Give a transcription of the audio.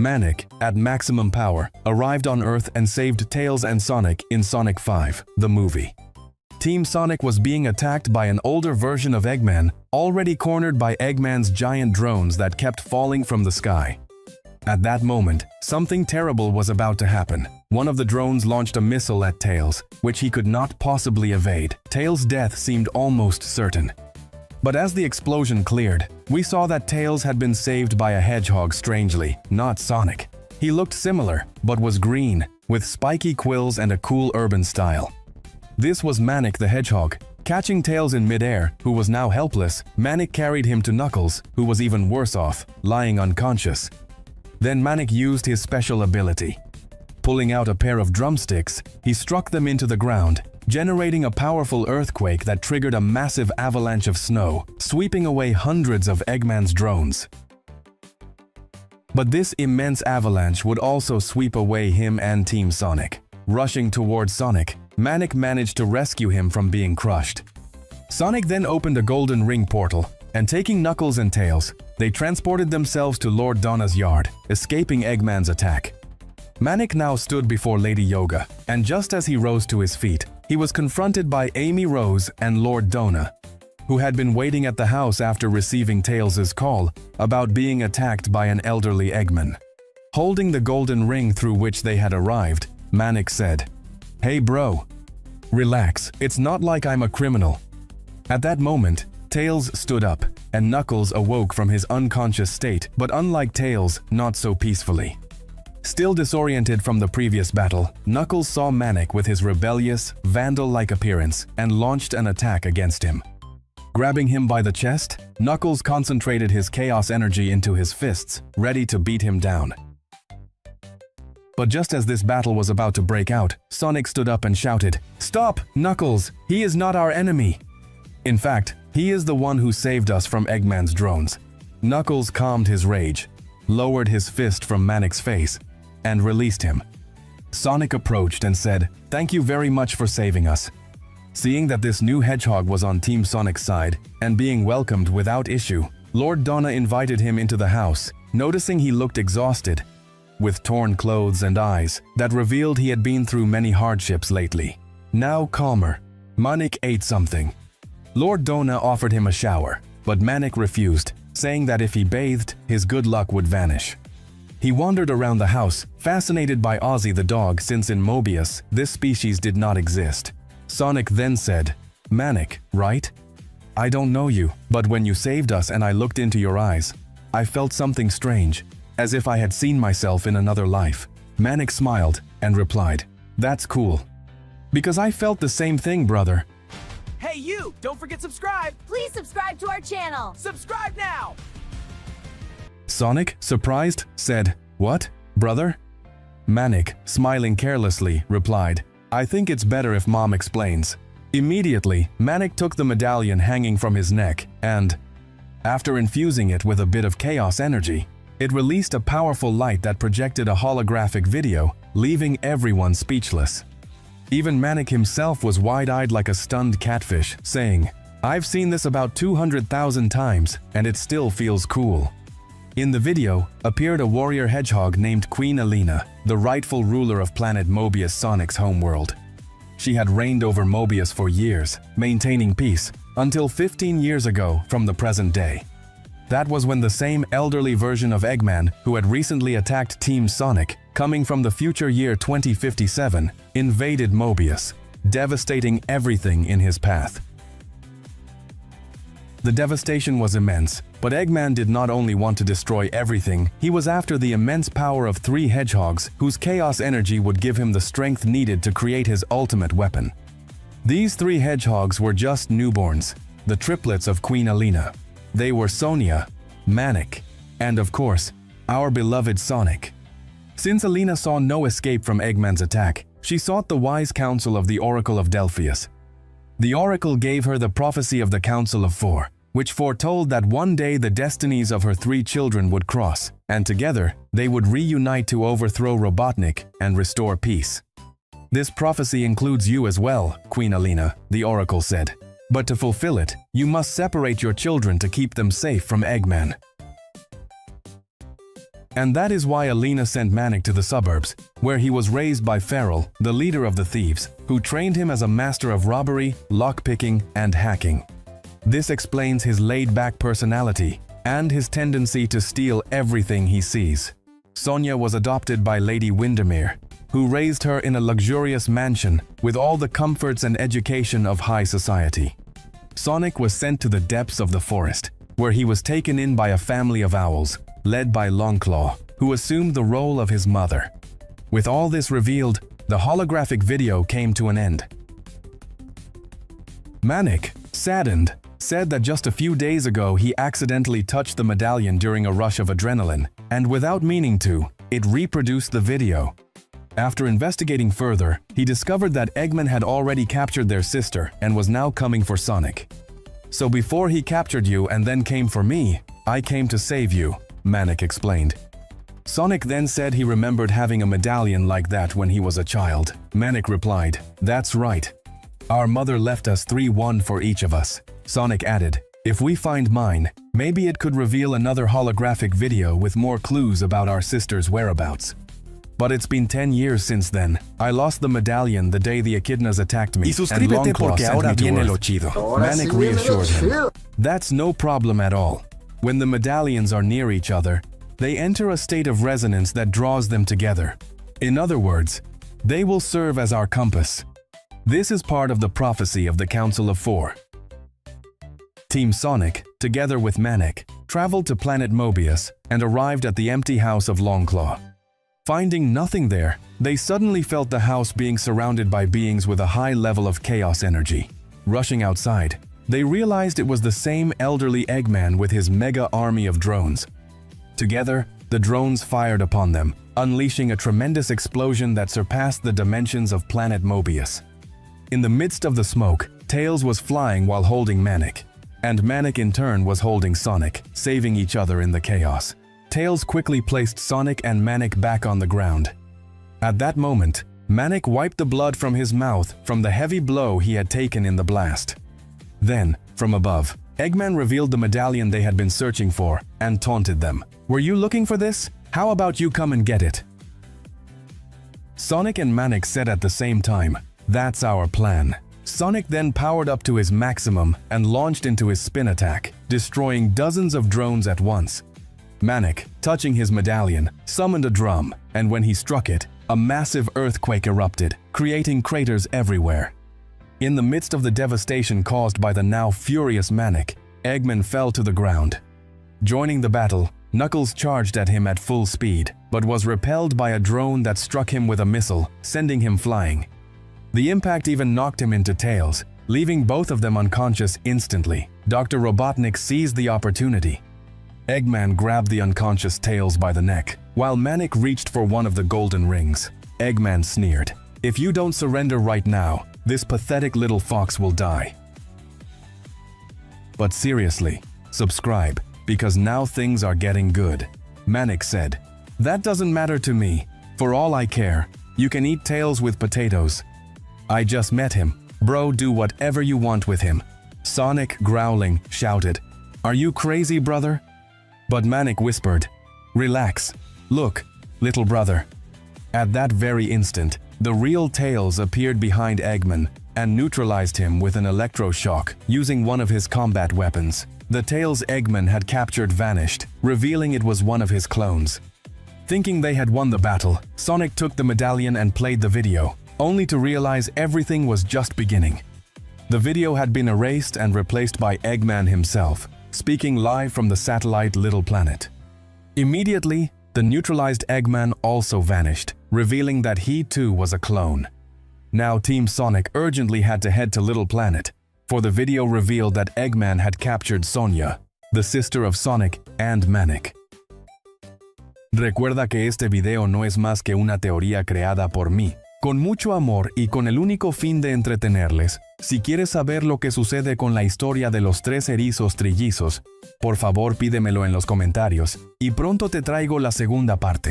Manic, at maximum power, arrived on Earth and saved Tails and Sonic in Sonic 5, the movie. Team Sonic was being attacked by an older version of Eggman, already cornered by Eggman's giant drones that kept falling from the sky. At that moment, something terrible was about to happen. One of the drones launched a missile at Tails, which he could not possibly evade. Tails' death seemed almost certain. But as the explosion cleared, we saw that Tails had been saved by a hedgehog strangely, not Sonic. He looked similar, but was green, with spiky quills and a cool urban style. This was Manic the Hedgehog. Catching Tails in midair, who was now helpless, Manic carried him to Knuckles, who was even worse off, lying unconscious. Then Manic used his special ability. Pulling out a pair of drumsticks, he struck them into the ground, generating a powerful earthquake that triggered a massive avalanche of snow, sweeping away hundreds of Eggman's drones. But this immense avalanche would also sweep away him and Team Sonic. Rushing towards Sonic, Manic managed to rescue him from being crushed. Sonic then opened a golden ring portal, and taking Knuckles and Tails, they transported themselves to Lord Donna's yard, escaping Eggman's attack. Manic now stood before Lady Yoga, and just as he rose to his feet, he was confronted by Amy Rose and Lord Donna, who had been waiting at the house after receiving Tails' call about being attacked by an elderly Eggman. Holding the golden ring through which they had arrived, Manic said, "Hey bro, relax, it's not like I'm a criminal." At that moment, Tails stood up, and Knuckles awoke from his unconscious state, but unlike Tails, not so peacefully. Still disoriented from the previous battle, Knuckles saw Manic with his rebellious, vandal-like appearance and launched an attack against him. Grabbing him by the chest, Knuckles concentrated his chaos energy into his fists, ready to beat him down. But just as this battle was about to break out, Sonic stood up and shouted, "Stop, Knuckles! He is not our enemy!" In fact, he is the one who saved us from Eggman's drones. Knuckles calmed his rage, lowered his fist from Manic's face, and released him. Sonic approached and said, "Thank you very much for saving us." Seeing that this new hedgehog was on Team Sonic's side and being welcomed without issue, Lord Donna invited him into the house, noticing he looked exhausted, with torn clothes and eyes that revealed he had been through many hardships lately. Now calmer, Manic ate something. Lord Donna offered him a shower, but Manic refused, saying that if he bathed, his good luck would vanish. He wandered around the house, fascinated by Ozzy the dog since in Mobius, this species did not exist. Sonic then said, "Manic, right? I don't know you, but when you saved us and I looked into your eyes, I felt something strange, as if I had seen myself in another life." Manic smiled and replied, "That's cool. Because I felt the same thing, brother." Hey you! Don't forget subscribe! Please subscribe to our channel! Subscribe now! Sonic, surprised, said, "What, brother?" Manic, smiling carelessly, replied, "I think it's better if Mom explains." Immediately, Manic took the medallion hanging from his neck and, after infusing it with a bit of chaos energy, it released a powerful light that projected a holographic video, leaving everyone speechless. Even Manic himself was wide-eyed like a stunned catfish, saying, "I've seen this about 200,000 times, and it still feels cool." In the video, appeared a warrior hedgehog named Queen Alina, the rightful ruler of planet Mobius, Sonic's homeworld. She had reigned over Mobius for years, maintaining peace, until 15 years ago from the present day. That was when the same elderly version of Eggman, who had recently attacked Team Sonic, coming from the future year 2057, invaded Mobius, devastating everything in his path. The devastation was immense, but Eggman did not only want to destroy everything, he was after the immense power of 3 hedgehogs whose chaos energy would give him the strength needed to create his ultimate weapon. These 3 hedgehogs were just newborns, the triplets of Queen Alina. They were Sonia, Manic, and of course, our beloved Sonic. Since Alina saw no escape from Eggman's attack, she sought the wise counsel of the Oracle of Delphius. The Oracle gave her the prophecy of the Council of Four, which foretold that one day the destinies of her 3 children would cross, and together they would reunite to overthrow Robotnik and restore peace. "This prophecy includes you as well, Queen Alina," the Oracle said. "But to fulfill it, you must separate your children to keep them safe from Eggman." And that is why Alina sent Manic to the suburbs, where he was raised by Feral, the leader of the thieves, who trained him as a master of robbery, lockpicking, and hacking. This explains his laid-back personality and his tendency to steal everything he sees. Sonia was adopted by Lady Windermere, who raised her in a luxurious mansion with all the comforts and education of high society. Sonic was sent to the depths of the forest, where he was taken in by a family of owls, led by Longclaw, who assumed the role of his mother. With all this revealed, the holographic video came to an end. Manic, saddened, said that just a few days ago he accidentally touched the medallion during a rush of adrenaline, and without meaning to, it reproduced the video. After investigating further, he discovered that Eggman had already captured their sister and was now coming for Sonic. "So before he captured you and then came for me, I came to save you," Manic explained. Sonic then said he remembered having a medallion like that when he was a child. Manic replied, "That's right. Our mother left us 3-1 for each of us." Sonic added, "If we find mine, maybe it could reveal another holographic video with more clues about our sister's whereabouts. But it's been 10 years since then. I lost the medallion the day the echidnas attacked me, and Longclaw sent me to Earth." Manic reassured him, "That's no problem at all. When the medallions are near each other, they enter a state of resonance that draws them together. In other words, they will serve as our compass. This is part of the prophecy of the Council of Four." Team Sonic, together with Manic, traveled to planet Mobius and arrived at the empty house of Longclaw. Finding nothing there, they suddenly felt the house being surrounded by beings with a high level of chaos energy. Rushing outside, they realized it was the same elderly Eggman with his mega army of drones. Together, the drones fired upon them, unleashing a tremendous explosion that surpassed the dimensions of planet Mobius. In the midst of the smoke, Tails was flying while holding Manic, and Manic in turn was holding Sonic, saving each other in the chaos. Tails quickly placed Sonic and Manic back on the ground. At that moment, Manic wiped the blood from his mouth from the heavy blow he had taken in the blast. Then, from above, Eggman revealed the medallion they had been searching for and taunted them. "Were you looking for this? How about you come and get it?" Sonic and Manic said at the same time, "That's our plan." Sonic then powered up to his maximum and launched into his spin attack, destroying dozens of drones at once. Manic, touching his medallion, summoned a drum, and when he struck it, a massive earthquake erupted, creating craters everywhere. In the midst of the devastation caused by the now furious Manic, Eggman fell to the ground. Joining the battle, Knuckles charged at him at full speed, but was repelled by a drone that struck him with a missile, sending him flying. The impact even knocked him into Tails, leaving both of them unconscious instantly. Dr. Robotnik seized the opportunity. Eggman grabbed the unconscious Tails by the neck, while Manic reached for one of the golden rings. Eggman sneered, "If you don't surrender right now, this pathetic little fox will die." "But seriously, subscribe, because now things are getting good," Manic said. "That doesn't matter to me. For all I care, you can eat Tails with potatoes. I just met him. Bro, do whatever you want with him." Sonic, growling, shouted, "Are you crazy, brother?" But Manic whispered, "Relax. Look, little brother." At that very instant, the real Tails appeared behind Eggman and neutralized him with an electroshock using one of his combat weapons. The Tails Eggman had captured vanished, revealing it was one of his clones. Thinking they had won the battle, Sonic took the medallion and played the video, only to realize everything was just beginning. The video had been erased and replaced by Eggman himself, speaking live from the satellite Little Planet. Immediately, the neutralized Eggman also vanished, revealing that he too was a clone. Now Team Sonic urgently had to head to Little Planet, for the video revealed that Eggman had captured Sonia, the sister of Sonic and Manic. Recuerda que este video no es más que una teoría creada por mí, con mucho amor y con el único fin de entretenerles. Si quieres saber lo que sucede con la historia de los 3 erizos trillizos, por favor pídemelo en los comentarios y pronto te traigo la segunda parte.